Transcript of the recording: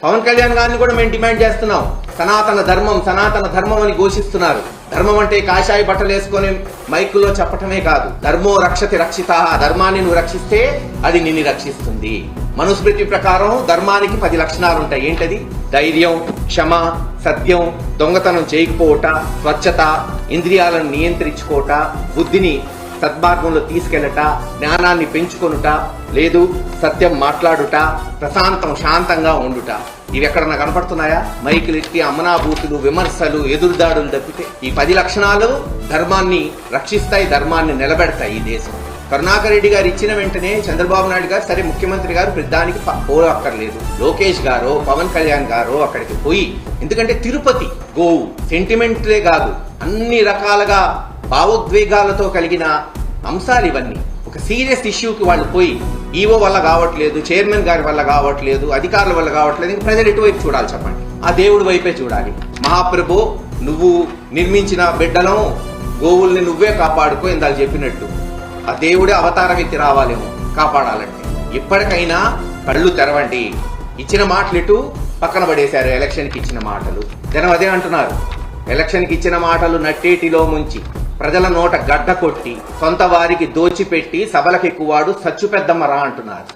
పవన్ కళ్యాణ్ గారిని కూడా మేము డిమాండ్ చేస్తున్నాం. సనాతన ధర్మం అని ఘోషిస్తున్నారు. ధర్మం అంటే కాషాయ బట్టలు వేసుకొని మైకులో చెప్పటమే కాదు. ధర్మో రక్షతి రక్షిత, ధర్మాన్ని నువ్వు రక్షిస్తే అది నిన్ను రక్షిస్తుంది. మనుస్మృతి ప్రకారం ధర్మానికి 10 లక్షణాలు ఉంటాయి. ఏంటది? ధైర్యం, క్షమ, సత్యం, దొంగతనం చేయకపోవట, స్వచ్ఛత, ఇంద్రియాలను నియంత్రించుకోవట, బుద్ధిని సద్మార్గంలో తీసుకెళ్లట, జ్ఞానాన్ని పెంచుకొనుట, లేదు సత్యం మాట్లాడుట, శాంతంగా ఉండుట. ఇవి ఎక్కడన్నా కనపడుతున్నాయా? మైకులు ఎత్తి అమనాభూతులు, విమర్శలు, ఎదురుదాడులు తప్పితే ఈ 10 లక్షణాలు ధర్మాన్ని రక్షిస్తాయి, ధర్మాన్ని నిలబెడతాయి. ఈ దేశం కరుణాకర్ రెడ్డి గారు ఇచ్చిన వెంటనే చంద్రబాబు నాయుడు గారు సరే ముఖ్యమంత్రి గారు పెద్దానికి పోరక్కర్లేదు, లోకేష్ గారు పవన్ కళ్యాణ్ గారు అక్కడికి పోయి, ఎందుకంటే తిరుపతి గోవు సెంటిమెంట్లే కాదు, అన్ని రకాలుగా భావోద్వేగాలతో కలిగిన అంశాలు ఇవన్నీ. ఒక సీరియస్ ఇష్యూకి వాళ్ళు పోయి ఈవో వల్ల కావట్లేదు, చైర్మన్ గారి వల్ల కావట్లేదు, అధికారుల వల్ల కావట్లేదు, ఇంక ప్రజలు ఎటువైపు చూడాలి చెప్పండి? ఆ దేవుడి వైపే చూడాలి. మహాప్రభు నువ్వు నిర్మించిన బిడ్డలం గోవుల్ని నువ్వే కాపాడుకో ఇందాక చెప్పినట్టు. ఆ దేవుడే అవతారం ఎత్తి రావాలేమో కాపాడాలంటే. ఇప్పటికైనా కళ్ళు తెరవండి. ఇచ్చిన మాటలు ఇటు పక్కన పడేశారు. ఎలక్షన్కి ఇచ్చిన మాటలు జనం అదే అంటున్నారు. ఎలక్షన్కి ఇచ్చిన మాటలు నట్టేటిలో ముంచి ప్రజల నోట గడ్డ కొట్టి సొంత వారికి దోచిపెట్టి సభలకెక్కువాడు సచ్చు పెద్దమ్మరా అంటున్నారు.